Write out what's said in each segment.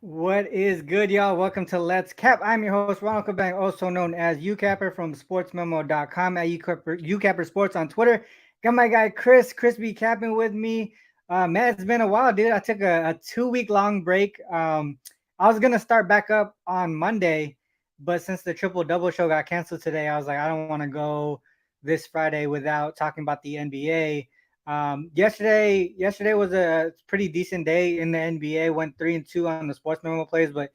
What is good, y'all? Welcome to Let's Cap. I'm your host, Ronald, also known as Youcapper from Sportsmemo.com at Youcapper Sports on Twitter. Got my guy Chris be capping with me. Man, it's been a while, dude. I took a 2 week long break. I was gonna start back up on Monday, but since the triple double show got canceled today, I was like, I don't want to go this Friday without talking about the NBA. Yesterday was a pretty decent day in the NBA. Went 3-2 on the sports memo plays, but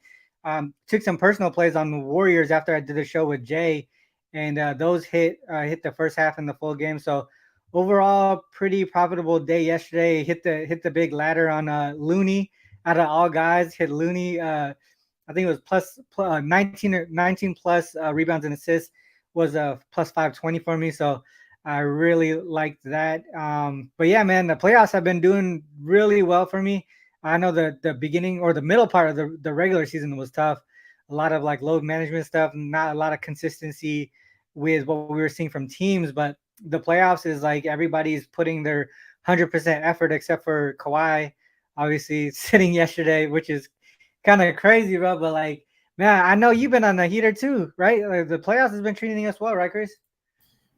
took some personal plays on the Warriors after I did a show with Jay, and those hit the first half in the full game. So overall, pretty profitable day yesterday. Hit the big ladder on Looney out of all guys. Hit Looney. I think it was 19 plus rebounds and assists was a plus 520 for me. So I really liked that. But yeah, man, the playoffs have been doing really well for me. I know the beginning or the middle part of the regular season was tough. A lot of like load management stuff, not a lot of consistency with what we were seeing from teams. But the playoffs is like everybody's putting their 100% effort except for Kawhi, obviously sitting yesterday, which is kind of crazy, bro. But like, man, I know you've been on the heater too, right? Like, the playoffs has been treating us well, right, Chris?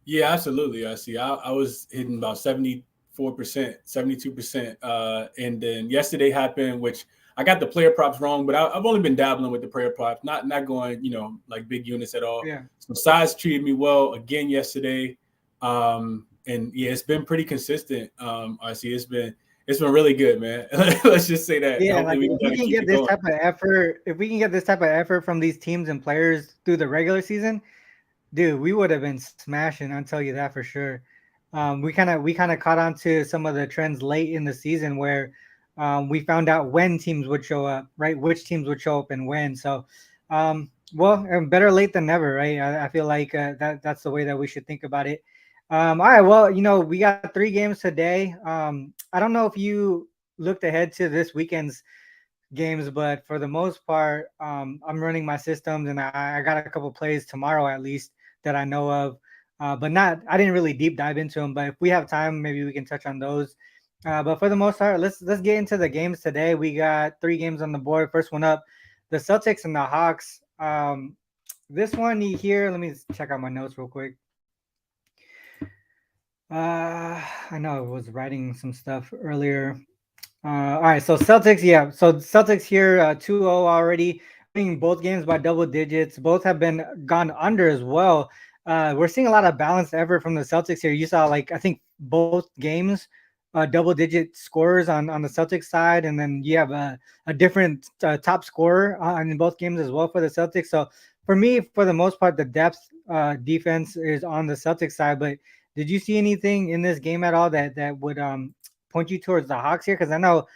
Yeah, absolutely. I see. I was hitting about 74%, 72%. And then yesterday happened, which I got the player props wrong, but I've only been dabbling with the player props, not going, like big units at all. Yeah. So size treated me well again yesterday. And yeah, it's been pretty consistent. I see it's been really good, man. Let's just say that. Yeah, Hopefully like we if can we kind of can keep get it this going. type of effort, if we can get this type of effort from these teams and players through the regular season, dude, we would have been smashing. I'll tell you that for sure. We kind of caught on to some of the trends late in the season where we found out when teams would show up, right? Which teams would show up and when. So, better late than never, right? I feel like that's the way that we should think about it. All right, well, we got 3 games today. I don't know if you looked ahead to this weekend's games, but for the most part, I'm running my systems, and I got a couple plays tomorrow at least that I know of. But not, I didn't really deep dive into them. But if we have time, maybe we can touch on those. But for the most part, let's get into the games today. We got 3 games on the board. First one up, the Celtics and the Hawks. This one here, let me check out my notes real quick. I know I was writing some stuff earlier. All right, so Celtics, yeah. So Celtics here, 2-0 already, winning both games by double digits. Both have been gone under as well. We're seeing a lot of balanced effort from the Celtics here. You saw, like, I think both games, double-digit scorers on the Celtics side, and then you have a different top scorer in both games as well for the Celtics. So for me, for the most part, the depth defense is on the Celtics side. But did you see anything in this game at all that would point you towards the Hawks here? Because I know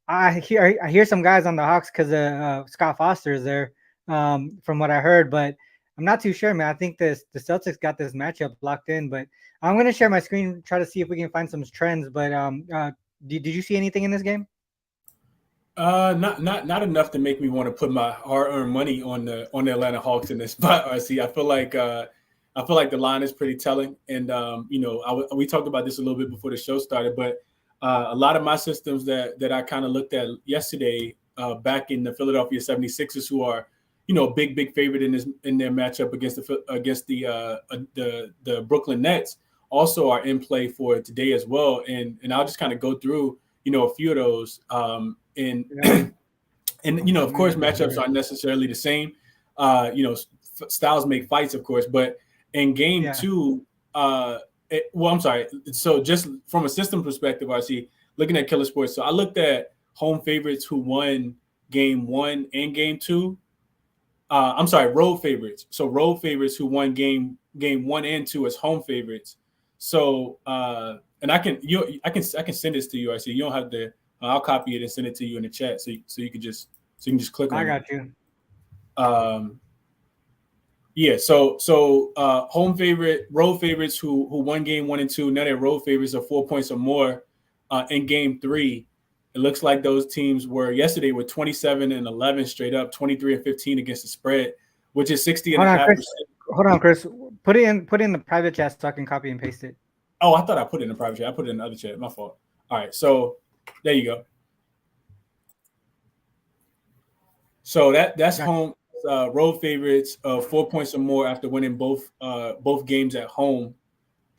I hear some guys on the Hawks because Scott Foster is there, from what I heard, but I'm not too sure, man. I think the Celtics got this matchup locked in, but I'm gonna share my screen, try to see if we can find some trends. But did you see anything in this game? Not enough to make me want to put my hard-earned money on the Atlanta Hawks in this spot. I see. I feel like the line is pretty telling, and we talked about this a little bit before the show started, but a lot of my systems that I kind of looked at yesterday, back in the Philadelphia 76ers, who are big favorite in their matchup against the Brooklyn Nets, also are in play for today as well, and I'll just kind of go through a few of those. And Yeah. and of course matchups aren't necessarily the same. Styles make fights, of course, but in game Yeah. two, I'm sorry. So just from a system perspective, I see looking at Killer Sports. So I looked at home favorites who won game one and game two. I'm sorry, road favorites. So road favorites who won game one and two as home favorites. So and I can send this to you. I see you don't have to. I'll copy it and send it to you in the chat, so you can just click I on it. got you. Um, yeah. So home favorite, road favorites who won game one and two. Now their road favorites are 4 points or more in game three. It looks like those teams were yesterday with 27 and 11 straight up, 23 and 15 against the spread, which is 60 and Hold a on, half Chris. percent. Hold on, Chris. Put in the private chat so I can copy and paste it. Oh, I thought I put it in the private chat. I put it in the other chat. My fault. All right. So there you go. So that's Gotcha. home road favorites of 4 points or more after winning both games at home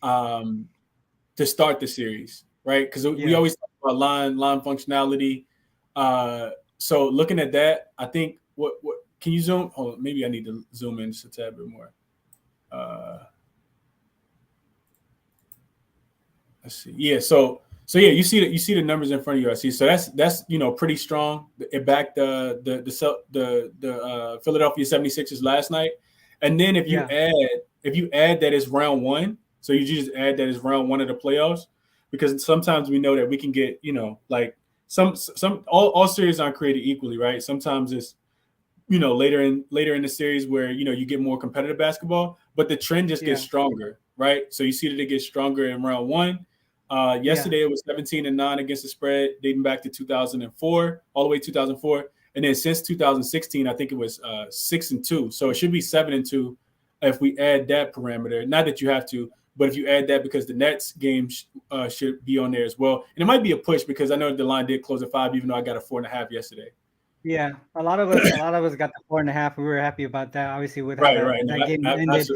to start the series, right? Because we Yeah. always talk about line functionality. So looking at that, I think what can you zoom? Hold on, maybe I need to zoom in just a tad bit more. Let's see. Yeah. So yeah, you see the numbers in front of you. I see. So that's pretty strong. It backed the Philadelphia 76ers last night. And then if you Yeah. add that it's round one, so you just add that it's round one of the playoffs, because sometimes we know that we can get like some all series aren't created equally, right? Sometimes it's later in the series where you get more competitive basketball, but the trend just gets Yeah. stronger, right? So you see that it gets stronger in round one. Yeah. Yesterday it was 17-9 against the spread, dating back to 2004, all the way to 2004, and then since 2016, I think it was 6-2. So it should be 7-2 if we add that parameter. Not that you have to, but if you add that, because the Nets game should be on there as well, and it might be a push because I know the line did close at 5, even though I got a 4.5 yesterday. Yeah. A lot of us got the 4.5. We were happy about that, obviously, with how Right, right. No, that game ended.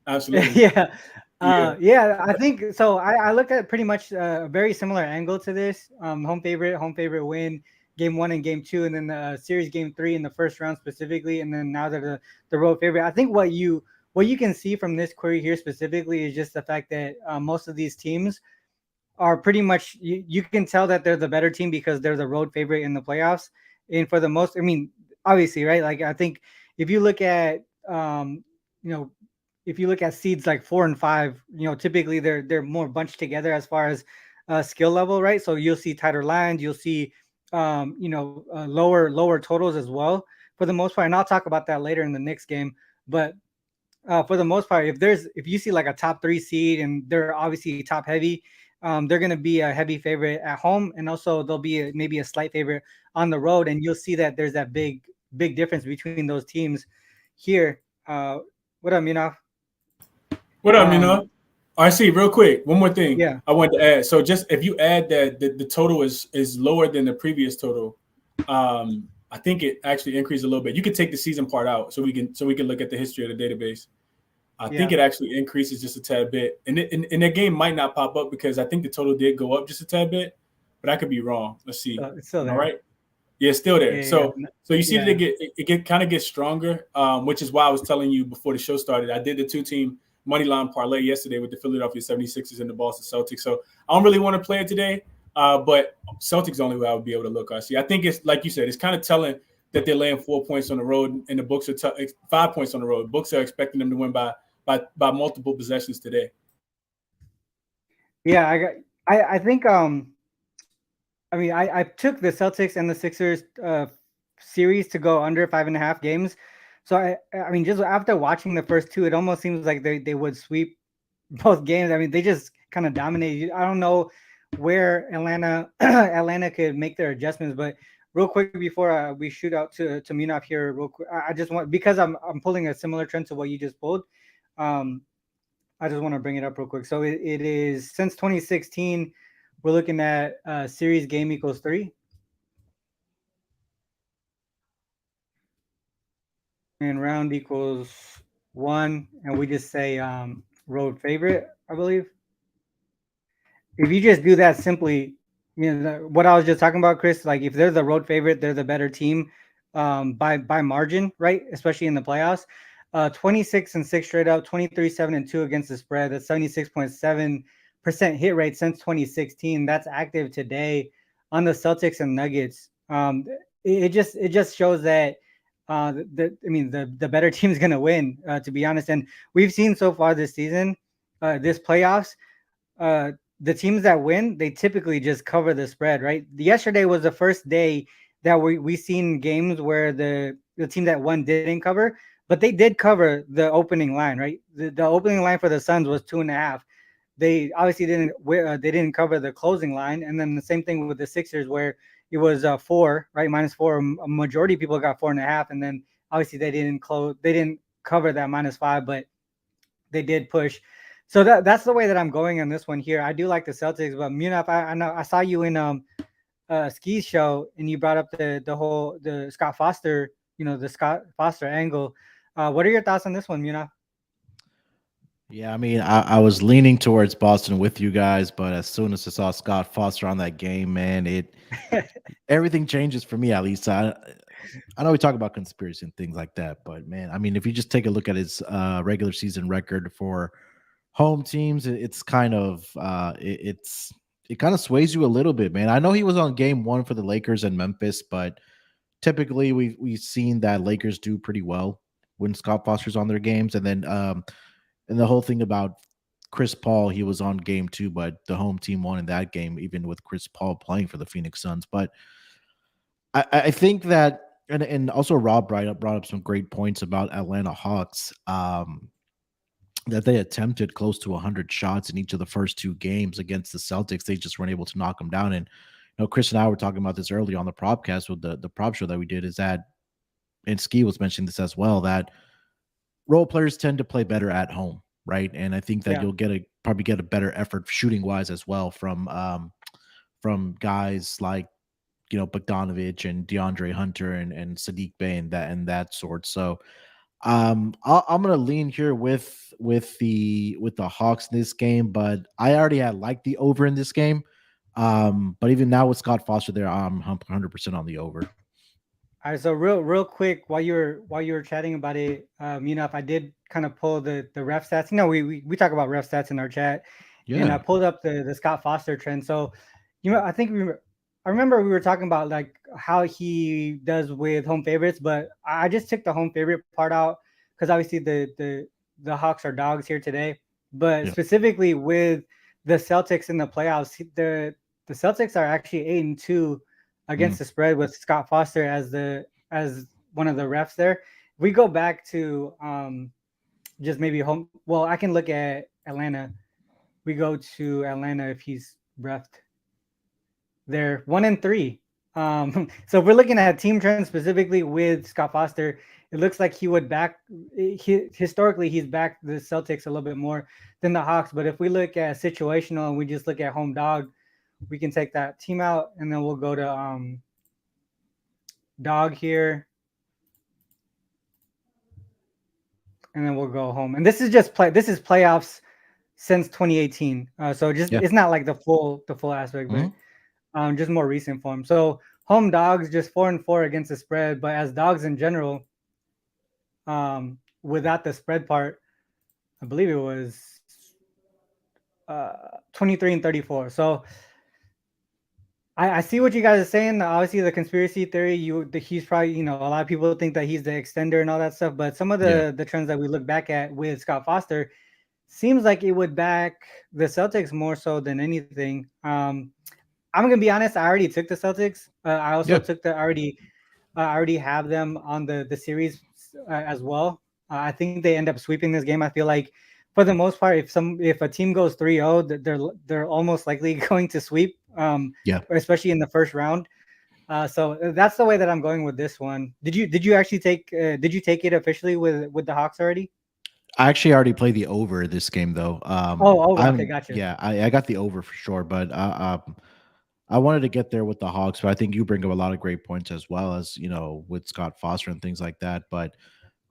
absolutely. Yeah. Yeah. Yeah, I think so. I looked at pretty much a very similar angle to this. Home favorite win, game one and game two, and then the series game three in the first round specifically, and then now they're the road favorite. I think what you can see from this query here specifically is just the fact that most of these teams are pretty much, you can tell that they're the better team because they're the road favorite in the playoffs. And for the most, I mean, obviously, right? Like I think if you look at you know if you look at seeds like 4 and 5, typically they're more bunched together as far as skill level, right? So you'll see tighter lines, you'll see lower totals as well for the most part. And I'll talk about that later in the Knicks game. But for the most part, if you see like a top 3 seed and they're obviously top heavy, they're going to be a heavy favorite at home, and also they'll be maybe a slight favorite on the road. And you'll see that there's that big difference between those teams here. What up, Minaf? What up, Um, I see. Real quick, one more thing yeah, I wanted to add. So just if you add that the total is lower than the previous total, I think it actually increased a little bit. You could take the season part out so we can look at the history of the database. I think yeah. it actually increases just a tad bit, and that game might not pop up because I think the total did go up just a tad bit, but I could be wrong. Let's see. So it's still Am I there. right? Yeah, it's still there. Yeah, yeah, So you see that yeah. it kind of gets stronger, which is why I was telling you before the show started. I did the 2-team money line parlay yesterday with the Philadelphia 76ers and the Boston Celtics. So I don't really want to play it today, but Celtics the only way I would be able to look. I see. I think it's like you said, it's kind of telling that they're laying 4 points on the road, and the books are 5 points on the road. Books are expecting them to win by multiple possessions today. Yeah, I think I mean, I took the Celtics and the Sixers series to go under 5.5 games. So I mean, just after watching the first two, it almost seems like they would sweep both games. I mean, they just kind of dominated. I don't know where Atlanta could make their adjustments, but real quick before we shoot out to Munaf here, real quick, I just want, because I'm pulling a similar trend to what you just pulled. Um, I just want to bring it up real quick. So it is since 2016. We're looking at series game equals 3. And round equals 1. And we just say road favorite, I believe. If you just do that simply, what I was just talking about, Chris, like if they're the road favorite, they're the better team by margin, right? Especially in the playoffs. 26-6 straight up, 23-7-2 against the spread. That's 76.7% hit rate since 2016. That's active today on the Celtics and Nuggets. It just shows that the better team is going to win, to be honest. And we've seen so far this season, this playoffs, the teams that win, they typically just cover the spread, right? Yesterday was the first day that we seen games where the team that won didn't cover, but they did cover the opening line, right? The opening line for the Suns was 2.5. They obviously didn't cover the closing line, and then the same thing with the Sixers where it was 4, right? -4. A majority of people got 4.5, and then obviously they didn't cover that -5, but they did push. So that's the way that I'm going on this one here. I do like the Celtics, but Munaf, I know I saw you in Ski's show, and you brought up the Scott Foster the Scott Foster angle. What are your thoughts on this one, Muna? Yeah, I mean, I was leaning towards Boston with you guys, but as soon as I saw Scott Foster on that game, man, everything changes for me at least. I know we talk about conspiracy and things like that, but man, I mean, if you just take a look at his regular season record for home teams, it's kind of it kind of sways you a little bit, man. I know he was on game one for the Lakers and Memphis, but typically we've seen that Lakers do pretty well when Scott Foster's on their games, and then and the whole thing about Chris Paul, he was on game two, but the home team won in that game, even with Chris Paul playing for the Phoenix Suns. But I think that, and also Rob brought up some great points about Atlanta Hawks, that they attempted close to 100 shots in each of the first two games against the Celtics. They just weren't able to knock them down. And Chris and I were talking about this earlier on the propcast with the prop show that we did, is that, and Ski was mentioning this as well, that role players tend to play better at home, right? And I think that you'll probably get a better effort shooting wise as well from guys like Bogdanovich and DeAndre Hunter and Sadiq Bey and that sort. So I'm gonna lean here with the Hawks in this game, but I already had liked the over in this game. But even now with Scott Foster there, I'm 100% on the over. All right, so real quick, while you were chatting about it, if I did kind of pull the ref stats, we talk about ref stats in our chat, and I pulled up the Scott Foster trend. So, I remember we were talking about like how he does with home favorites, but I just took the home favorite part out because obviously the Hawks are dogs here today, but specifically with the Celtics in the playoffs, the Celtics are actually 8-2 against the spread with Scott Foster as one of the refs there. If we go back to just maybe home. Well, I can look at Atlanta. We go to Atlanta if he's refed. They're 1-3. So if we're looking at team trends specifically with Scott Foster, it looks like he would historically he's backed the Celtics a little bit more than the Hawks. But if we look at situational and we just look at home dog, we can take that team out, and then we'll go to dog here, and then we'll go home. And this is just This is playoffs since 2018. So it's not like the full aspect, but just more recent form. So home dogs just 4-4 against the spread, but as dogs in general, without the spread part, I believe it was 23-34. So I see what you guys are saying. Obviously, the conspiracy theory, he's probably, a lot of people think that he's the extender and all that stuff. But some of the trends that we look back at with Scott Foster seems like it would back the Celtics more so than anything. I'm gonna be honest. I already took the Celtics. I also took I already have them on the series as well. I think they end up sweeping this game. I feel like for the most part, if a team goes 3-0, they're almost likely going to sweep. Especially in the first round. So that's the way that I'm going with this one. Did you actually take it officially with the Hawks already? I actually already played the over this game though. Okay, gotcha. Yeah, I got the over for sure, but I wanted to get there with the Hawks, but I think you bring up a lot of great points as well, as with Scott Foster and things like that. But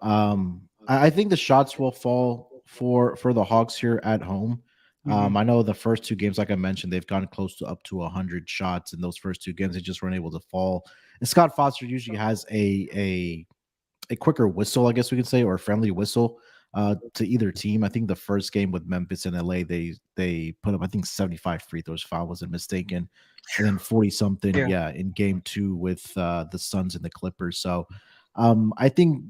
I think the shots will fall for the Hawks here at home. I know the first two games, like I mentioned, they've gotten close to up to 100 shots in those first two games. They just weren't able to fall. And Scott Foster usually has a quicker whistle, I guess we could say, or a friendly whistle to either team. I think the first game with Memphis and LA, they put up, I think, 75 free throws, if I wasn't mistaken, and then 40 something, in game two with the Suns and the Clippers. So I think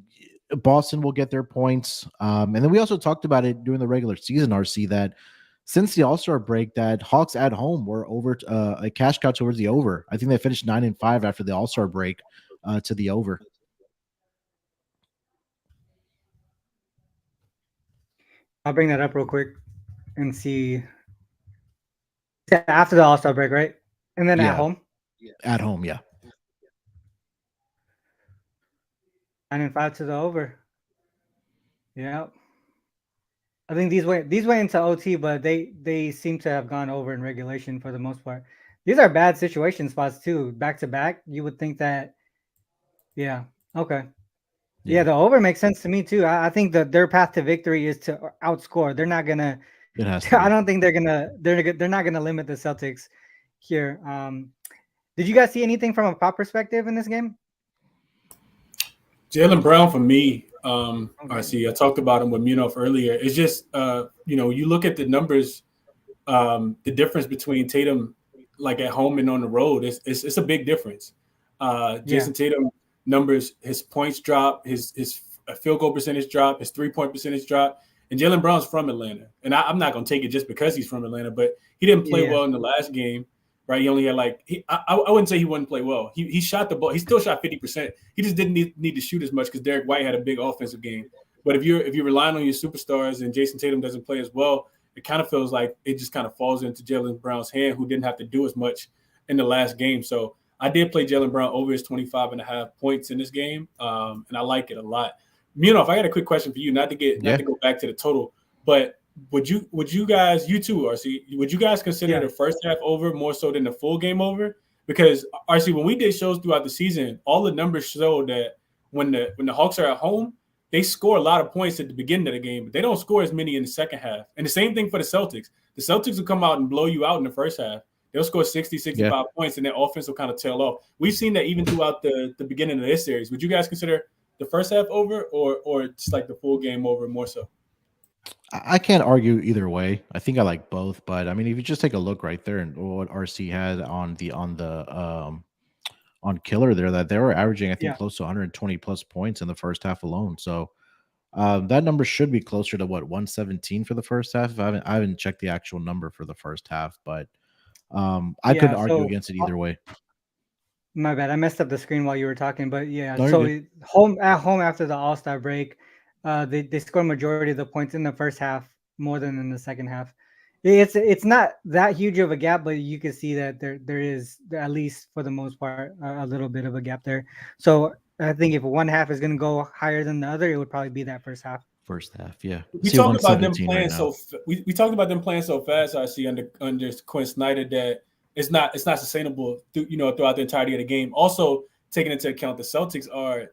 Boston will get their points. And then we also talked about it during the regular season, RC, that since the All-Star break, that Hawks at home were over a cash cow towards the over. I think they finished 9-5 after the All-Star break to the over. I'll bring that up real quick and see. After the All-Star break, right? And then at home? At home, yeah. 9-5 to the over. Yeah. I think these went into OT, but they seem to have gone over in regulation for the most part. These are bad situation spots too, back to back. You would think that, okay. Yeah, the over makes sense to me too. I think that their path to victory is to outscore. They're not gonna. It has to I be. don't think they're not gonna limit the Celtics here. Did you guys see anything from a pop perspective in this game? Jaylen Brown for me. Okay. I see. I talked about him with Munaf earlier. It's just you look at the numbers, the difference between Tatum, like at home and on the road, it's a big difference. Yeah. Jason Tatum numbers, his points drop, his field goal percentage drop, his 3-point percentage drop, and Jaylen Brown's from Atlanta. And I'm not going to take it just because he's from Atlanta, but he didn't play Yeah. well in the last game, right? He only had I wouldn't say he wouldn't play well. He shot the ball. He still shot 50%. He just didn't need to shoot as much because Derek White had a big offensive game. But if you're relying on your superstars and Jason Tatum doesn't play as well, it kind of feels like it just kind of falls into Jaylen Brown's hand, who didn't have to do as much in the last game. So I did play Jaylen Brown over his 25.5 points in this game, and I like it a lot. Munaf, I got a quick question for you, not to go back to the total, but would you guys, you too, RC, would you guys consider the first half over more so than the full game over? Because RC, when we did shows throughout the season, all the numbers show that when the Hawks are at home, they score a lot of points at the beginning of the game, but they don't score as many in the second half. And the same thing for the Celtics. The Celtics will come out and blow you out in the first half. They'll score 60, 65 points, and their offense will kind of tail off. We've seen that even throughout the beginning of this series. Would you guys consider the first half over or just like the full game over more so? I can't argue either way. I think I like both, but I mean, if you just take a look right there and what RC had on Killer there, that they were averaging, I think, close to 120 plus points in the first half alone. So that number should be closer to 117 for the first half. I haven't checked the actual number for the first half, but I couldn't argue against it either way. My bad. I messed up the screen while you were talking, but yeah. No, So home after the All-Star break, they scored majority of the points in the first half more than in the second half. It's not that huge of a gap, but you can see that there is, at least for the most part, a little bit of a gap there. So I think if one half is going to go higher than the other, it would probably be that first half. First half, yeah. We talked about them playing we talked about them playing so fast. I see under Quinn Snyder that it's not sustainable throughout the entirety of the game. Also, taking into account the Celtics are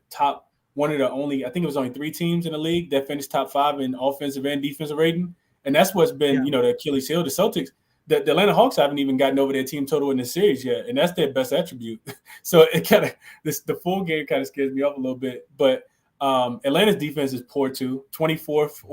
one of the only, I think it was only 3 teams in the league that finished top 5 in offensive and defensive rating. And that's what's been, the Achilles heel. The Celtics, the Atlanta Hawks haven't even gotten over their team total in the series yet, and that's their best attribute. So it kind of the full game kind of scares me up a little bit. But Atlanta's defense is poor too. 24th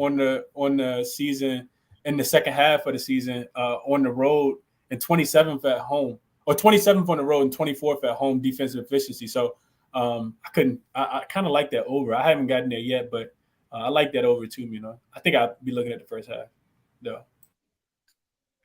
on the season in the second half of the season on the road, and 27th at home, or 27th on the road and 24th at home defensive efficiency. So I kind of like that over. I haven't gotten there yet, but I like that over too. I think I'll be looking at the first half though.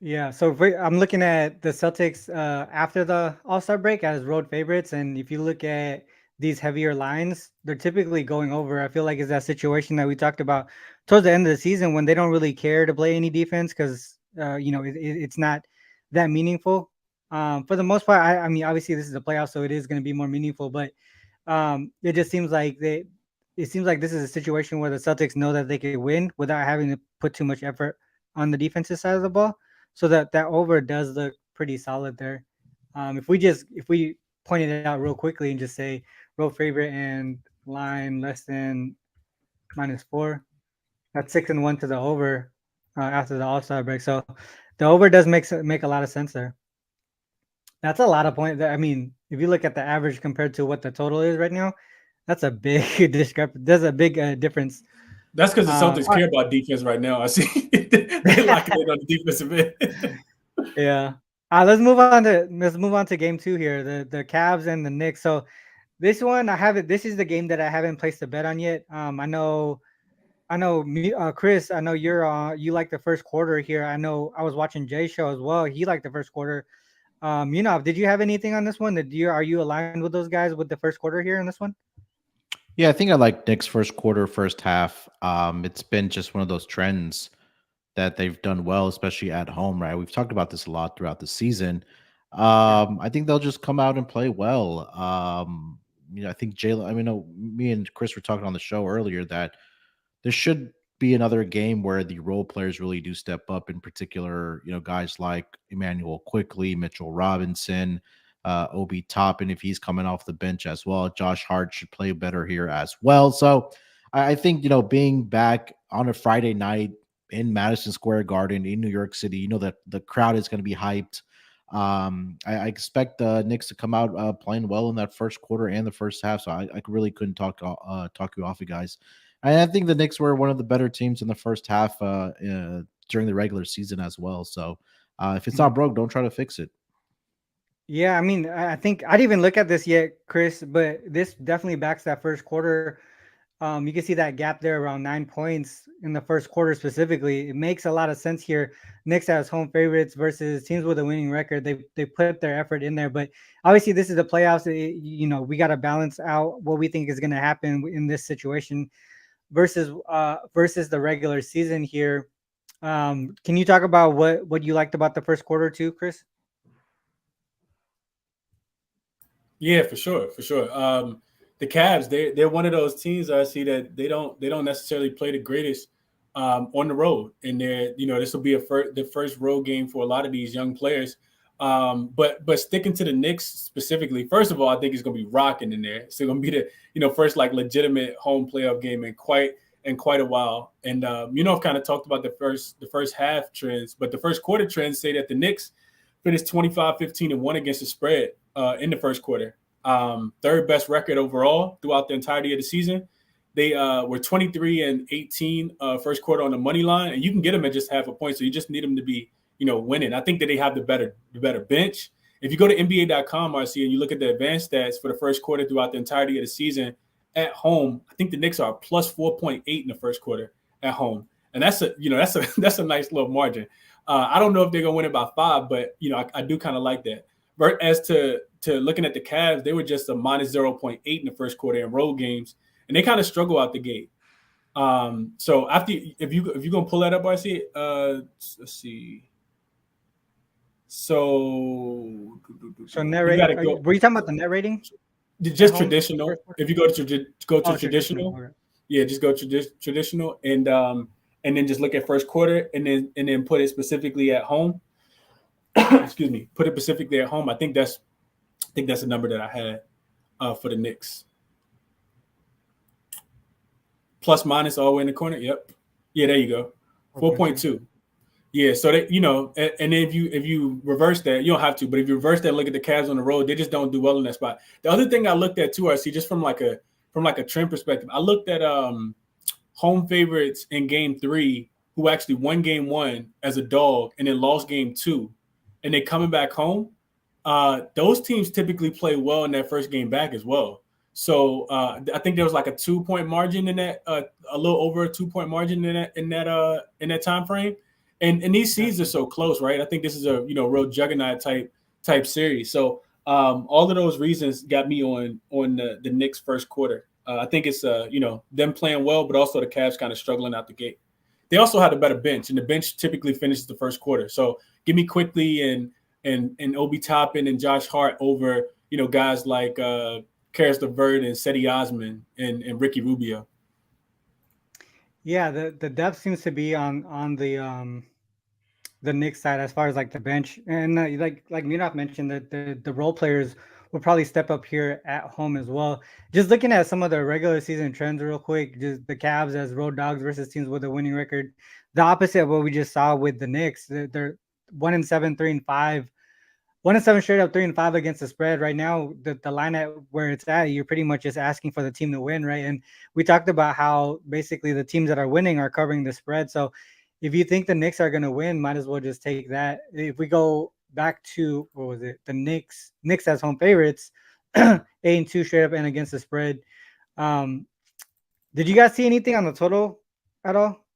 Yeah, so I'm looking at the Celtics after the All-Star break as road favorites, and if you look at these heavier lines, they're typically going over. I feel like it's that situation that we talked about towards the end of the season when they don't really care to play any defense because it's not that meaningful. For the most part, I mean, obviously this is a playoff, so it is going to be more meaningful, but it just seems like this is a situation where the Celtics know that they could win without having to put too much effort on the defensive side of the ball. So that over does look pretty solid there. If we pointed it out real quickly and just say road favorite and line less than -4, that's 6-1 to the over after the All-Star break. So the over does make a lot of sense there. That's a lot of points. I mean, if you look at the average compared to what the total is right now, that's a big discrepancy. There's a big difference. That's because the Celtics care about defense right now. I see they lock it in on the defensive end. Yeah. Let's move on to game 2 here. The Cavs and the Knicks. So this one this is the game that I haven't placed a bet on yet. I know Chris, I know you like the first quarter here. I know I was watching Jay's show as well. He liked the first quarter. Did you have anything on this one? Are you aligned with those guys with the first quarter here in this one? Yeah, I think I like Knicks first quarter, first half. It's been just one of those trends that they've done well, especially at home, right? We've talked about this a lot throughout the season. I think they'll just come out and play well. I think me and Chris were talking on the show earlier that there should be another game where the role players really do step up. In particular, guys like Emmanuel Quickly, Mitchell Robinson, Obi Toppin if he's coming off the bench as well. Josh Hart should play better here as well. So I think, being back on a Friday night in Madison Square Garden in New York City, that the crowd is going to be hyped. I expect the Knicks to come out playing well in that first quarter and the first half. So I really couldn't talk you off, you guys. And I think the Knicks were one of the better teams in the first half during the regular season as well. So if it's not broke, don't try to fix it. Yeah, I mean, I think I didn't even look at this yet, Chris, but this definitely backs that first quarter. You can see that gap there around 9 points in the first quarter specifically. It makes a lot of sense here. Knicks as home favorites versus teams with a winning record. They put their effort in there, but obviously this is the playoffs. We got to balance out what we think is going to happen in this situation versus the regular season here. Can you talk about what you liked about the first quarter too, Chris? Yeah, for sure. The Cavs, they're one of those teams I see that they don't necessarily play the greatest on the road, and this will be the first road game for a lot of these young players. But sticking to the Knicks specifically, first of all, I think it's going to be rocking in there. It's going to be the first legitimate home playoff game in quite a while. And I've kind of talked about the first half trends, but the first quarter trends say that the Knicks finished 25-15-1 against the spread in the first quarter. Third best record overall throughout the entirety of the season. They were 23-18 first quarter on the money line, and you can get them at just half a point. So you just need them to be, winning. I think that they have the better bench. If you go to NBA.com, RC, and you look at the advanced stats for the first quarter throughout the entirety of the season at home, I think the Knicks are plus 4.8 in the first quarter at home, and that's a nice little margin. I don't know if they're gonna win it by 5, but I do kind of like that. But as to looking at the Cavs, they were just a minus 0.8 in the first quarter in road games, and they kind of struggle out the gate. So after if you're gonna pull that up, RC, let's see. So net rating. Were you talking about the net rating? Just traditional. If you go to traditional, okay. Yeah, just go to traditional, and then just look at first quarter, and then put it specifically at home. Excuse me. Put it specifically at home. I think that's the number that I had for the Knicks. Plus minus all the way in the corner. Yep. Yeah, there you go. 4.2. Yeah, so that and if you reverse that, you don't have to, but if you reverse that, look at the Cavs on the road, they just don't do well in that spot. The other thing I looked at too, I see just from a trend perspective, I looked at home favorites in game 3 who actually won game 1 as a dog and then lost game 2, and they coming back home. Those teams typically play well in that first game back as well. So I think there was like a 2-point margin in that, a little over a 2-point margin in that time frame. And these seeds are so close, right? I think this is a real juggernaut type series. So all of those reasons got me on the Knicks first quarter. I think it's them playing well, but also the Cavs kind of struggling out the gate. They also had a better bench, and the bench typically finishes the first quarter. So give me Quickly and Obi Toppin and Josh Hart over guys like Karis LeVert and Cedi Osman and Ricky Rubio. Yeah, the depth seems to be on the Knicks side as far as like the bench, and like Munaf mentioned that the role players will probably step up here at home as well. Just looking at some of the regular season trends real quick, just the Cavs as road dogs versus teams with a winning record, the opposite of what we just saw with the Knicks. They're 1-7, 3-5. 1-7 straight up, 3-5 against the spread. Right now, the line at where it's at, you're pretty much just asking for the team to win, right? And we talked about how basically the teams that are winning are covering the spread. So if you think the Knicks are going to win, might as well just take that. If we go back to, what was it? The Knicks as home favorites, 8-2 straight up and against the spread. Did you guys see anything on the total at all?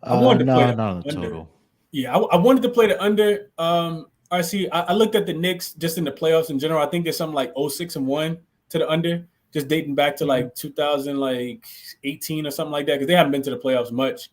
I wanted to play not on the total. Yeah, I wanted to play the under. I looked at the Knicks just in the playoffs in general. I think there's something like 0-6-1 to the under, just dating back to like 2018 or something like that, because they haven't been to the playoffs much.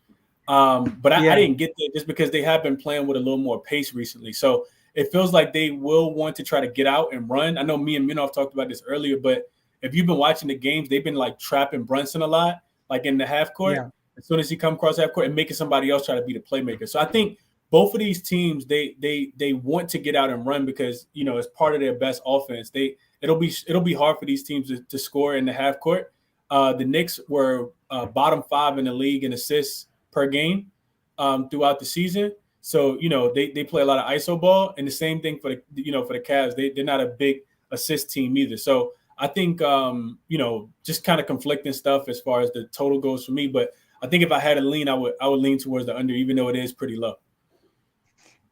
But I didn't get there just because they have been playing with a little more pace recently. So it feels like they will want to try to get out and run. I know me and Munaf talked about this earlier, but if you've been watching the games, they've been like trapping Brunson a lot, like in the half court. Yeah. As soon as he comes across half court and making somebody else try to be the playmaker. So I think both of these teams, they want to get out and run because, you know, it's part of their best offense. It'll be hard for these teams to score in the half court. The Knicks were bottom 5 in the league in assists per game throughout the season. So, you know, they play a lot of ISO ball, and the same thing for the Cavs. They're not a big assist team either. So I think, you know, just kind of conflicting stuff as far as the total goes for me. But I think if I had a lean, I would lean towards the under, even though it is pretty low.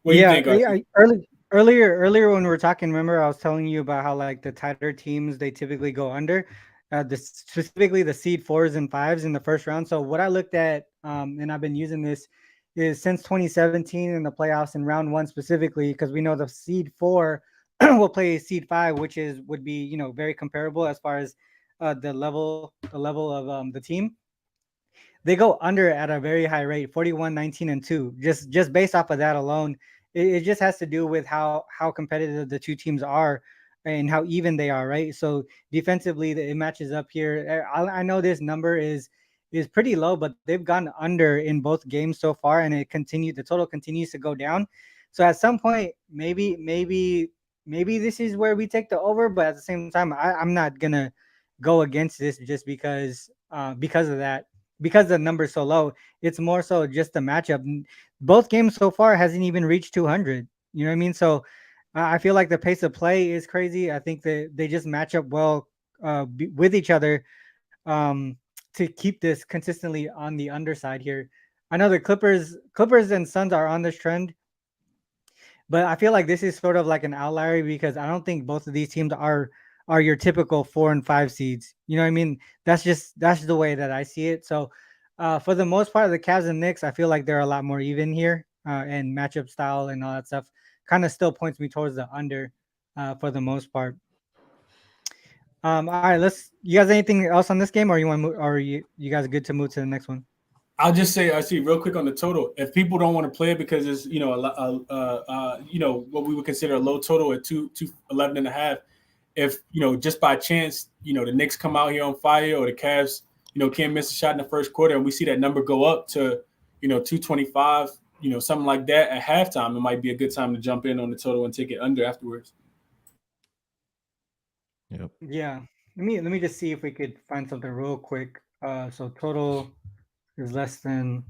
What do you think, RC? Earlier when we were talking, remember I was telling you about how like the tighter teams, they typically go under, specifically the seed 4s and 5s in the first round. So what I looked at, and I've been using this, is since 2017 in the playoffs in round 1 specifically, because we know the seed 4 will play seed 5, which would be, you know, very comparable as far as the level of the team. They go under at a very high rate, 41, 19, and 2. Just based off of that alone, it just has to do with how competitive the two teams are and how even they are, right? So defensively, it matches up here. I know this number is pretty low, but they've gone under in both games so far, and the total continues to go down. So at some point, maybe this is where we take the over, but at the same time, I'm not gonna go against this just because of that. Because the number's so low, it's more so just the matchup. Both games so far hasn't even reached 200. You know what I mean? So I feel like the pace of play is crazy. I think that they just match up well with each other to keep this consistently on the underside here. I know the Clippers and Suns are on this trend, but I feel like this is sort of like an outlier because I don't think both of these teams are your typical 4 and 5 seeds. You know what I mean? That's the way that I see it. So for the most part, the Cavs and Knicks, I feel like they're a lot more even here, and matchup style and all that stuff kind of still points me towards the under for the most part. All right, you guys anything else on this game, or you guys good to move to the next one? I'll just say, I see real quick on the total. If people don't want to play it because it's, you know, you know, what we would consider a low total at 211.5. If, you know, just by chance, you know, the Knicks come out here on fire or the Cavs, you know, can't miss a shot in the first quarter and we see that number go up to, you know, 225, you know, something like that at halftime, it might be a good time to jump in on the total and take it under afterwards. Yep. Yeah. Let me just see if we could find something real quick. So total is less than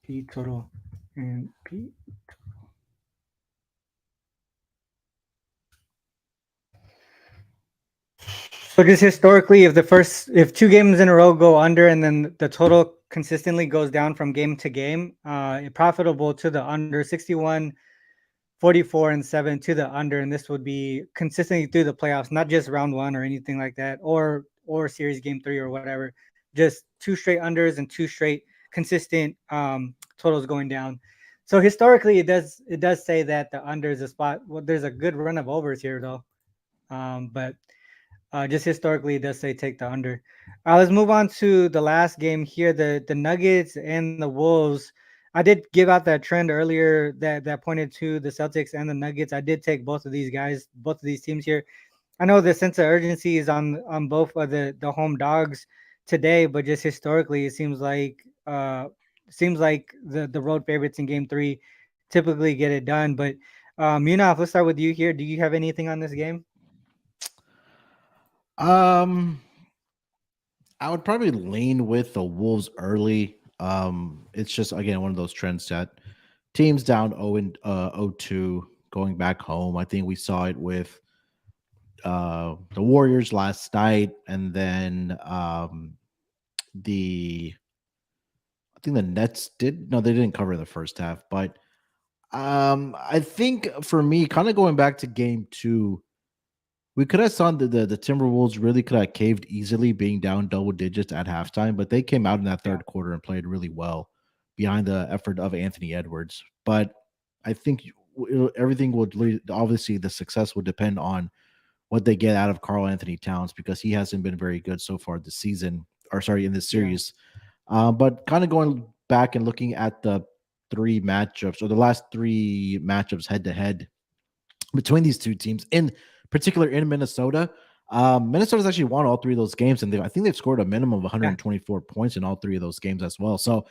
P total and P. So just historically, if 2 games in a row go under and then the total consistently goes down from game to game, profitable to the under 61, 44, and 7 to the under, and this would be consistently through the playoffs, not just round 1 or anything like that, or series game 3 or whatever. Just 2 straight unders and 2 straight consistent totals going down. So historically, it does say that the under is a spot. Well, there's a good run of overs here though, but just historically, it does say take the under. Let's move on to the last game here. The Nuggets and the Wolves. I did give out that trend earlier that pointed to the Celtics and the Nuggets. I did take both of these teams here. I know the sense of urgency is on both of the home dogs today, but just historically, it seems like the road favorites in Game 3 typically get it done. But Munaf, let's start with you here. Do you have anything on this game? I would probably lean with the Wolves early. It's just, again, one of those trends that teams down 0-2 going back home. I think we saw it with the Warriors last night, and then I think the Nets they didn't cover the first half, but I think for me, kind of going back to game 2, we could have saw the Timberwolves really could have caved easily, being down double digits at halftime, but they came out in that third quarter and played really well behind the effort of Anthony Edwards. But I think everything would obviously the success would depend on what they get out of Karl Anthony Towns, because he hasn't been very good so far this season, in this series. But kind of going back and looking at the 3 matchups, or the last 3 matchups head to head between these two teams, in particular in Minnesota. Minnesota's actually won all 3 of those games, and I think they've scored a minimum of 124 points in all 3 of those games as well. So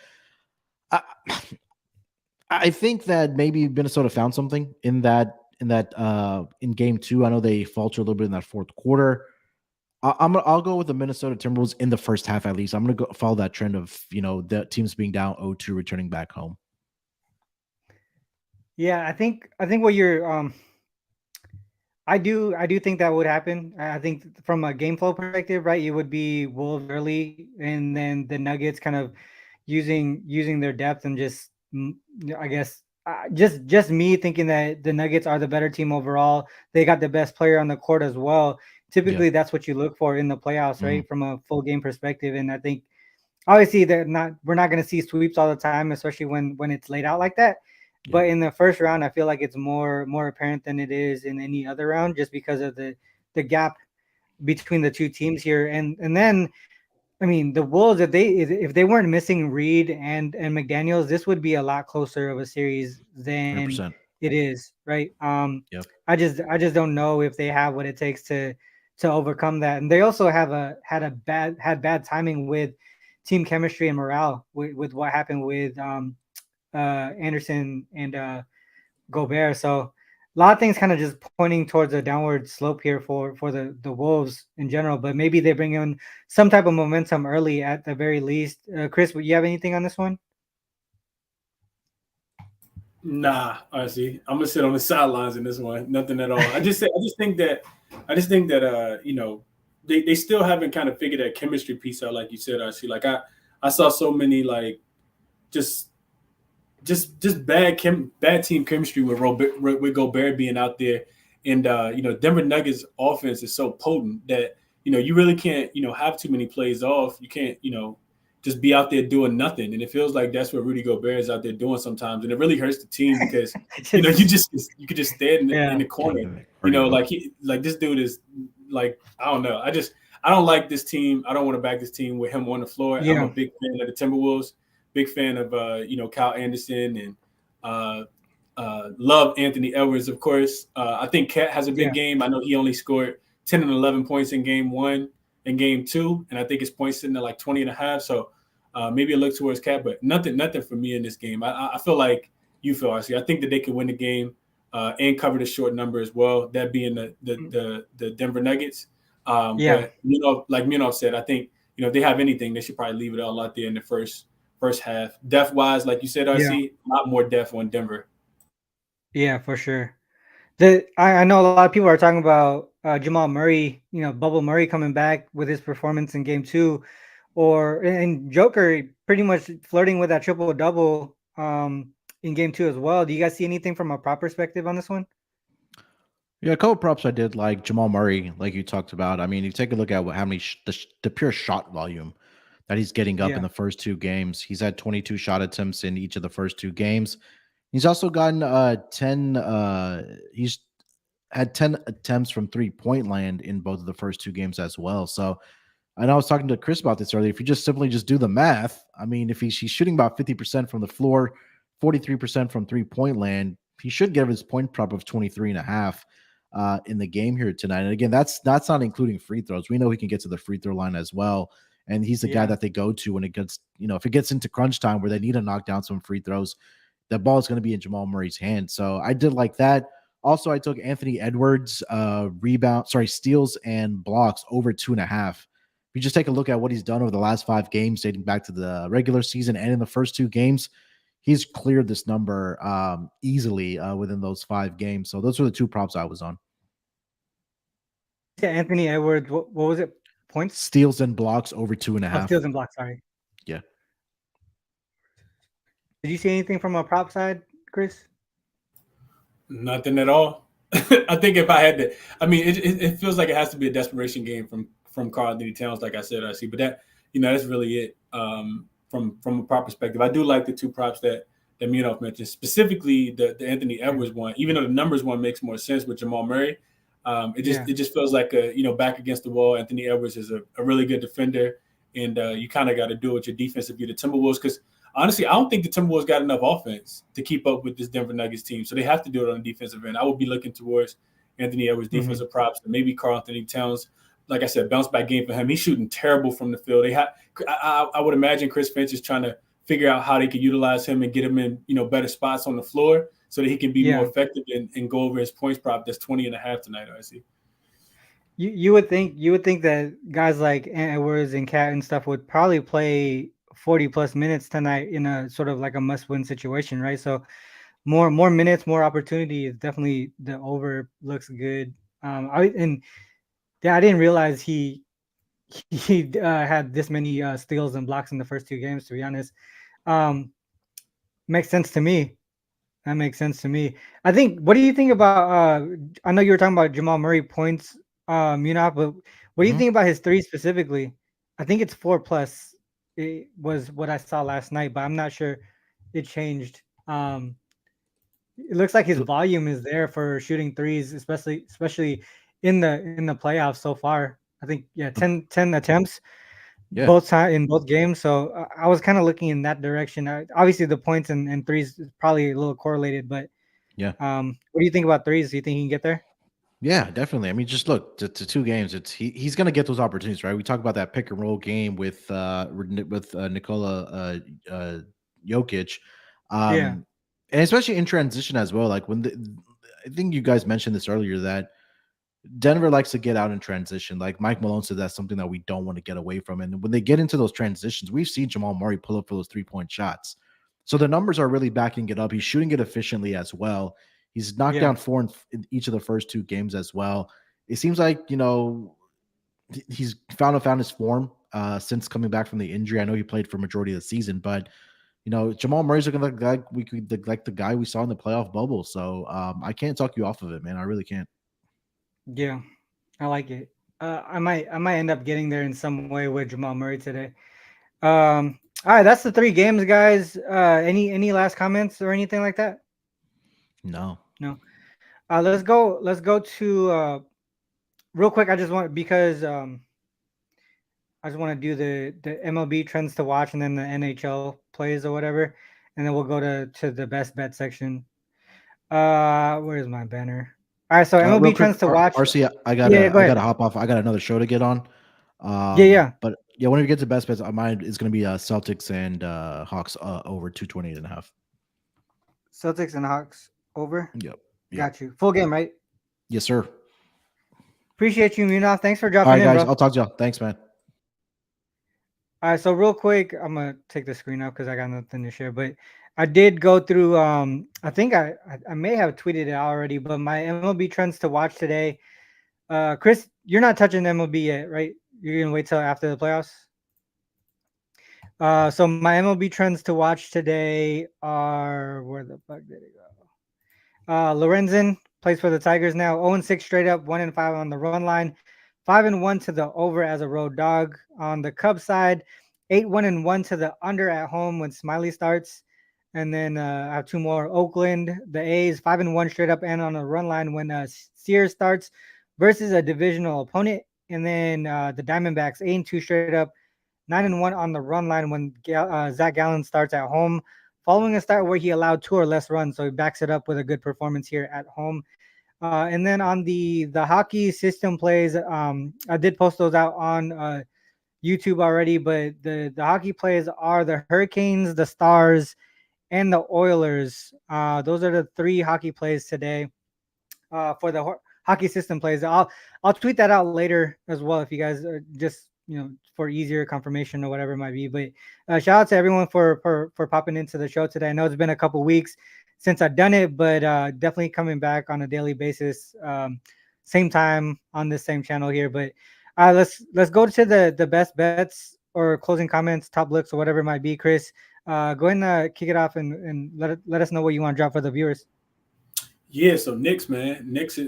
I think that maybe Minnesota found something in game 2. I know they faltered a little bit in that fourth quarter. I'll go with the Minnesota Timberwolves in the first half at least. I'm gonna go follow that trend of the teams being down 0-2 returning back home. Yeah, I think what you're I do think that would happen. I think from a game flow perspective, right, it would be Wolves early, and then the Nuggets kind of using their depth and just I guess just me thinking that the Nuggets are the better team overall. They got the best player on the court as well. Yeah. Typically, that's what you look for in the playoffs, right, Mhm. from a full game perspective. And I think obviously we're not going to see sweeps all the time, especially when it's laid out like that. Yeah. But in the first round, I feel like it's more apparent than it is in any other round, just because of the gap between the two teams here. And then I mean, the Wolves, if they weren't missing Reed and McDaniels, this would be a lot closer of a series than 100%. it is, right? Yep. I just don't know if they have what it takes to overcome that. And they also had bad timing with team chemistry and morale with what happened with Anderson and Gobert. So a lot of things kind of just pointing towards a downward slope here for the Wolves in general. But maybe they bring in some type of momentum early at the very least. Chris, would you have anything on this one? Nah, honestly, I'm gonna sit on the sidelines in this one. Nothing at all. I just think that they still haven't kind of figured that chemistry piece out, like you said. I see, like I saw so many like just bad team chemistry with Gobert being out there, and Denver Nuggets offense is so potent that you really can't have too many plays off. You can't just be out there doing nothing, and it feels like that's what Rudy Gobert is out there doing sometimes, and it really hurts the team because you could just stand in the corner, like this dude is like I don't know. I don't like this team. I don't want to back this team with him on the floor. Yeah. I'm a big fan of the Timberwolves. Big fan of Kyle Anderson and love Anthony Edwards, of course. I think Cat has a big game. I know he only scored 10 and 11 points in game 1 and game 2, and I think his points sitting at like 20 and a half. So maybe a look towards Cat, but nothing for me in this game. I feel like you feel RC. I think that they could win the game and cover the short number as well. That being the Denver Nuggets. But like Munov said, I think if they have anything, they should probably leave it all out there in the first half. Depth wise, like you said, RC, a lot more depth on Denver. Yeah, for sure. I know a lot of people are talking about Jamal Murray, Bubble Murray coming back with his performance in game 2, and Joker pretty much flirting with that triple double in game 2 as well. Do you guys see anything from a prop perspective on this one? Yeah, a couple props I did, like Jamal Murray, like you talked about. I mean, you take a look at how many the pure shot volume that he's getting up in the first 2 games. He's had 22 shot attempts in each of the first 2 games. He's also gotten 10 he's had 10 attempts from 3-point land in both of the first 2 games as well. So, and I was talking to Chris about this earlier. If you just simply do the math, I mean, if he's shooting about 50% from the floor, 43% from 3-point land, he should get his point prop of 23.5 in the game here tonight. And again, that's not including free throws. We know he can get to the free throw line as well. And he's the guy that they go to when it gets, if it gets into crunch time where they need to knock down some free throws, the ball is going to be in Jamal Murray's hand. So I did like that. Also, I took Anthony Edwards steals and blocks over 2.5. If you just take a look at what he's done over the last 5 games, dating back to the regular season and in the first 2 games, he's cleared this number easily within those 5 games. So those were the 2 props I was on. Yeah, Anthony Edwards, what was it? Points? Steals and blocks over 2.5. Steals and blocks, sorry. Yeah. Did you see anything from a prop side, Chris? Nothing at all. I think if I had to, I mean, it feels like it has to be a desperation game from Karl Anthony Towns, like I said, I see. But that, that's really it from a prop perspective. I do like the 2 props that Munov mentioned, specifically the Anthony Edwards one. Even though the numbers one makes more sense with Jamal Murray, it just feels like back against the wall. Anthony Edwards is a really good defender, and you kind of got to do it with your defense if you're the Timberwolves, because honestly, I don't think the Timberwolves got enough offense to keep up with this Denver Nuggets team. So they have to do it on the defensive end. I would be looking towards Anthony Edwards' defensive props, and maybe Karl Anthony Towns. Like I said, bounce back game for him. He's shooting terrible from the field. I would imagine Chris Finch is trying to figure out how they can utilize him and get him in, better spots on the floor so that he can be more effective and go over his points prop. That's 20.5 tonight, RC. You would think that guys like Edwards and Cat and stuff would probably play 40 plus minutes tonight in a sort of like a must win situation, right? So more minutes, more opportunity is definitely the over looks good. I didn't realize he had this many steals and blocks in the first 2 games, to be honest. Makes sense to me. That makes sense to me. I think, what do you think about I know you were talking about Jamal Murray points, but what do you think about his 3 specifically? I think it's 4 plus. It was what I saw last night, but I'm not sure it changed. It looks like his volume is there for shooting threes, especially in the playoffs so far. I think 10 attempts, both in both games. So I was kind of looking in that direction. Obviously, the points and threes is probably a little correlated, but what do you think about threes? Do you think he can get there? Yeah, definitely. I mean, just look to 2 games. He's going to get those opportunities, right? We talk about that pick and roll game with Nikola Jokic, and especially in transition as well. Like I think you guys mentioned this earlier that Denver likes to get out in transition. Like Mike Malone said, that's something that we don't want to get away from. And when they get into those transitions, we've seen Jamal Murray pull up for those 3-point shots. So the numbers are really backing it up. He's shooting it efficiently as well. He's knocked down 4 in each of the first 2 games as well. It seems like, he's found his form since coming back from the injury. I know he played for majority of the season, but Jamal Murray's looking like the guy we saw in the playoff bubble. So I can't talk you off of it, man. I really can't. Yeah, I like it. I might end up getting there in some way with Jamal Murray today. All right, that's the 3 games, guys. Any last comments or anything like that? No. Let's go to real quick. I just want because I just want to do the MLB trends to watch and then the NHL plays or whatever, and then we'll go to the best bet section. Where's my banner? All right, so MLB trends to watch. RC, I gotta hop off. I got another show to get on. But when we get to best bets, mine is going to be Celtics and Hawks over 228.5. Celtics and Hawks over. Yep. Got you. Full game, right? Yes, sir. Appreciate you, Munaf. Thanks for dropping in, guys. bro. I'll talk to y'all. Thanks, man. All right, so real quick, I'm gonna take the screen up because I got nothing to share. But I did go through. I think I may have tweeted it already, but my MLB trends to watch today. Chris, you're not touching MLB yet, right? You're gonna wait till after the playoffs. So my MLB trends to watch today are, where the fuck did it go? Lorenzen plays for the Tigers now. 0-6 straight up, 1-5 on the run line, 5-1 to the over as a road dog. On the Cubs side, 8-1 to the under at home when Smiley starts. And then I have 2 more. Oakland, the A's, 5-1 straight up and on the run line when Sears starts versus a divisional opponent. And then the Diamondbacks, 8-2 straight up, 9-1 on the run line when Zach Gallen starts at home, following a start where he allowed 2 or less runs. So he backs it up with a good performance here at home. And then on the hockey system plays, I did post those out on YouTube already, but the hockey plays are the Hurricanes, the Stars, and the Oilers. Those are the 3 hockey plays today for the hockey system plays. I'll tweet that out later as well if you guys are just for easier confirmation or whatever it might be. But shout out to everyone for popping into the show today. I know it's been a couple weeks since I've done it, but definitely coming back on a daily basis. Same time on this same channel here. But let's go to the best bets or closing comments, top looks, or whatever it might be. Chris, go ahead and kick it off and let us know what you want to drop for the viewers. Yeah, so Knicks, man. Knicks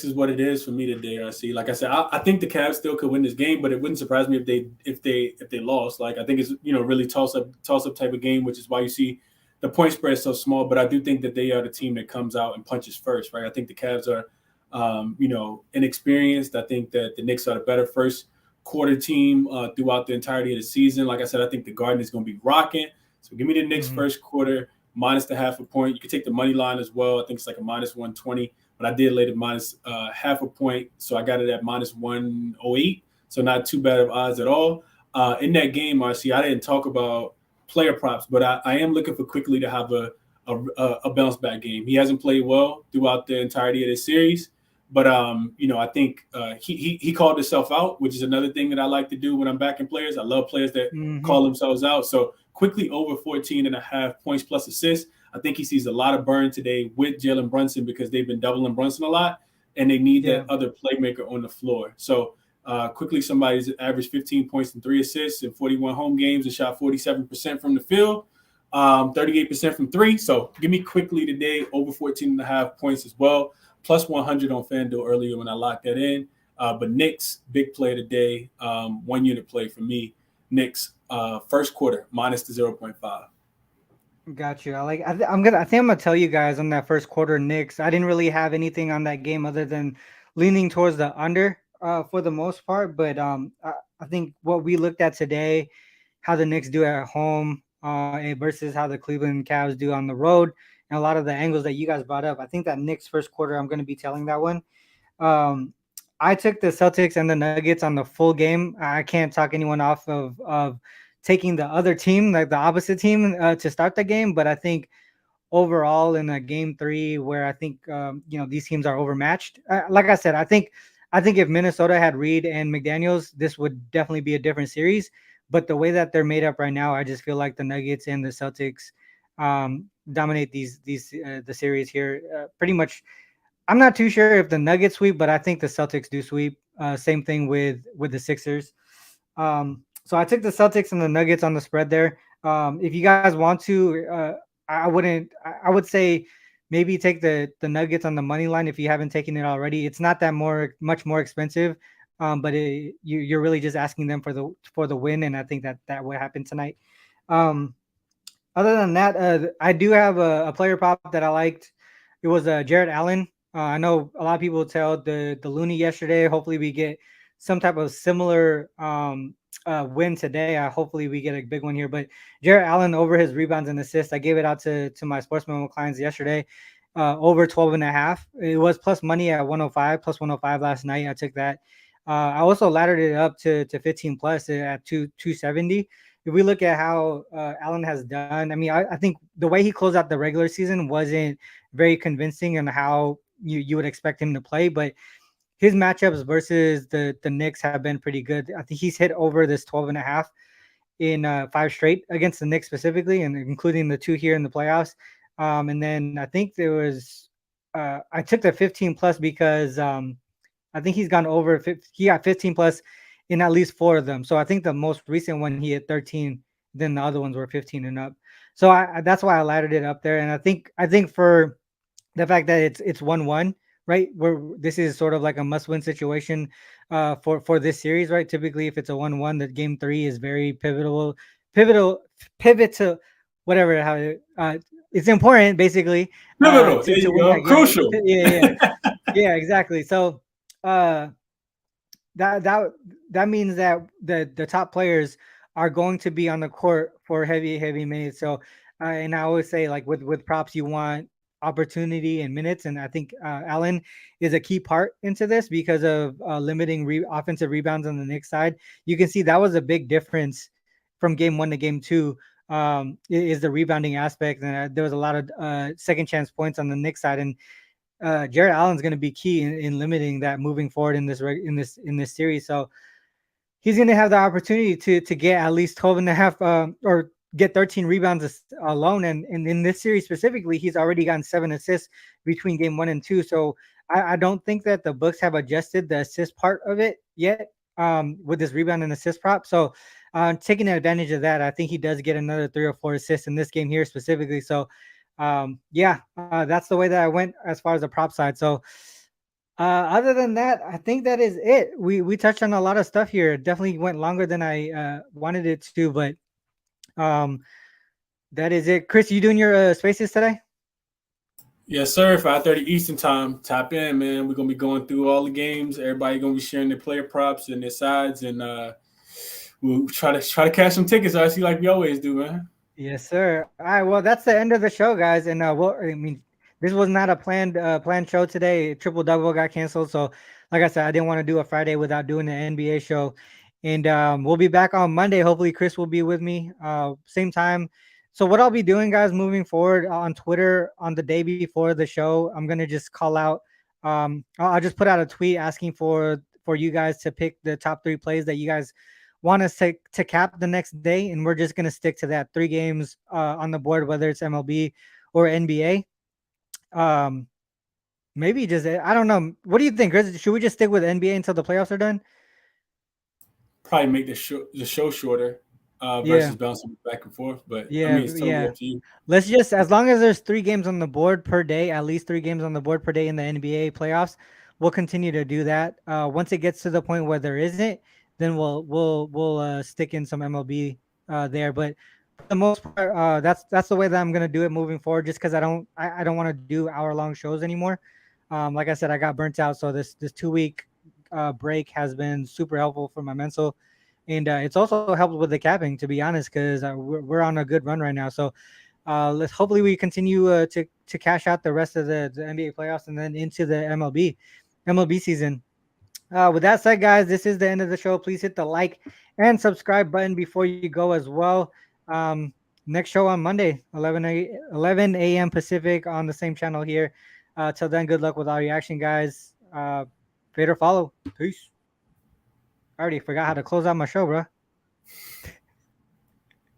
is what it is for me today. I see. Like I said, I think the Cavs still could win this game, but it wouldn't surprise me if they lost. Like I think it's really toss up type of game, which is why you see the point spread is so small. But I do think that they are the team that comes out and punches first, right? I think the Cavs are inexperienced. I think that the Knicks are the better first quarter team throughout the entirety of the season. Like I said, I think the Garden is going to be rocking. So give me the Knicks first quarter. Minus the half a point. You can take the money line as well. I think it's like a minus 120, but I did lay the minus half a point. So I got it at minus 108. So not too bad of odds at all. In that game, RC, I didn't talk about player props, but I am looking for Quickly to have a bounce back game. He hasn't played well throughout the entirety of this series, but I think he called himself out, which is another thing that I like to do when I'm backing players. I love players that call themselves out. So Quickly over 14.5 points plus assists. I think he sees a lot of burn today with Jalen Brunson because they've been doubling Brunson a lot, and they need that other playmaker on the floor. So Quickly, somebody's averaged 15 points and 3 assists in 41 home games and shot 47% from the field, 38% from three. So give me Quickly today over 14.5 points as well. Plus 100 on FanDuel earlier when I locked that in. But Knicks, big play today. 1 unit play for me. Knicks, first quarter, minus the 0.5. Got you. I think I'm gonna tell you guys on that first quarter Knicks. I didn't really have anything on that game other than leaning towards the under for the most part. But I think what we looked at today, how the Knicks do at home versus how the Cleveland Cavs do on the road, and a lot of the angles that you guys brought up. I think that Knicks first quarter, I'm gonna be telling that one. I took the Celtics and the Nuggets on the full game. I can't talk anyone off of taking the other team, like the opposite team, to start the game. But I think overall in a game 3 where I think these teams are overmatched. Like I said, I think if Minnesota had Reed and McDaniels, this would definitely be a different series. But the way that they're made up right now, I just feel like the Nuggets and the Celtics dominate the series here. Pretty much. I'm not too sure if the Nuggets sweep, but I think the Celtics do sweep. Same thing with the Sixers. So I took the Celtics and the Nuggets on the spread there. If you guys want to, I would say maybe take the Nuggets on the money line if you haven't taken it already. It's not that much more expensive, but you're really just asking them for the win, and I think that will happen tonight. Other than that, I do have a player prop that I liked. It was Jarrett Allen. I know a lot of people tell the Looney yesterday. Hopefully we get some type of similar win today. Hopefully we get a big one here. But Jarrett Allen over his rebounds and assists. I gave it out to my Sportsmemo clients yesterday. Over 12.5. It was plus money at 105, plus 105 last night. I took that. I also laddered it up to 15 plus at 270. If we look at how Allen has done, I mean, I think the way he closed out the regular season wasn't very convincing on how you would expect him to play, but his matchups versus the Knicks have been pretty good. I think he's hit over this 12.5 in 5 straight against the Knicks specifically, and including the 2 here in the playoffs. And then I think there was I took the 15 plus because I think he's gone over. He got 15 plus in at least 4 of them. So I think the most recent one he hit 13. Then the other ones were 15 and up. So that's why I laddered it up there. And I think for the fact that it's 1-1, right? Where this is sort of like a must-win situation for this series, right? Typically, if it's a 1-1, that game 3 is very pivotal, whatever. How it's important, basically. Pivotal, to win that game. Crucial. Yeah, exactly. So that means that the top players are going to be on the court for heavy minutes. So and I always say, like with props, you want opportunity and minutes, and I think Allen is a key part into this because of limiting offensive rebounds on the Knicks side. You can see that was a big difference from game 1 to game 2. Is the rebounding aspect, and there was a lot of second chance points on the Knicks side, and Jarrett Allen's going to be key in limiting that moving forward in this series. So he's going to have the opportunity to get at least 12.5 or get 13 rebounds alone. And in this series specifically, he's already gotten 7 assists between game 1 and 2. So I don't think that the books have adjusted the assist part of it yet with this rebound and assist prop. So taking advantage of that, I think he does get another 3 or 4 assists in this game here specifically. So that's the way that I went as far as the prop side. So other than that, I think that is it. We touched on a lot of stuff here. It definitely went longer than I wanted it to, but that is it. Chris, you doing your spaces today? Yes, sir. 5:30 Eastern time. Tap in, man. We're gonna be going through all the games. Everybody gonna be sharing their player props and their sides, and we'll try to cash some tickets. I see, like we always do, man. Yes, sir. All right. Well, that's the end of the show, guys. And this was not a planned show today. Triple double got canceled, so like I said, I didn't want to do a Friday without doing the NBA show. And we'll be back on Monday. Hopefully, Chris will be with me same time. So what I'll be doing, guys, moving forward on Twitter on the day before the show, I'm gonna just call out. I'll just put out a tweet asking for you guys to pick the top 3 plays that you guys want us to cap the next day, and we're just gonna stick to that 3 games on the board, whether it's MLB or NBA. Maybe just I don't know. What do you think, Chris? Should we just stick with NBA until the playoffs are done? Probably make the show shorter versus bouncing back and forth. But I mean, it's totally up to you. Let's just, as long as there's 3 games on the board per day, at least 3 games on the board per day in the NBA playoffs, we'll continue to do that. Once it gets to the point where there isn't, then we'll stick in some MLB there. But for the most part, that's the way that I'm gonna do it moving forward. Just because I don't want to do hour-long shows anymore. Like I said, I got burnt out, so this 2-week break has been super helpful for my mental, and it's also helped with the capping, to be honest, because we're on a good run right now. So let's hopefully we continue to cash out the rest of the NBA playoffs and then into the MLB season. With that said, guys, this is the end of the show. Please hit the like and subscribe button before you go as well. Next show on Monday, 11 a.m. Pacific on the same channel here. Till then, good luck with all your action, guys. Fade or follow. Peace. I already forgot how to close out my show, bro.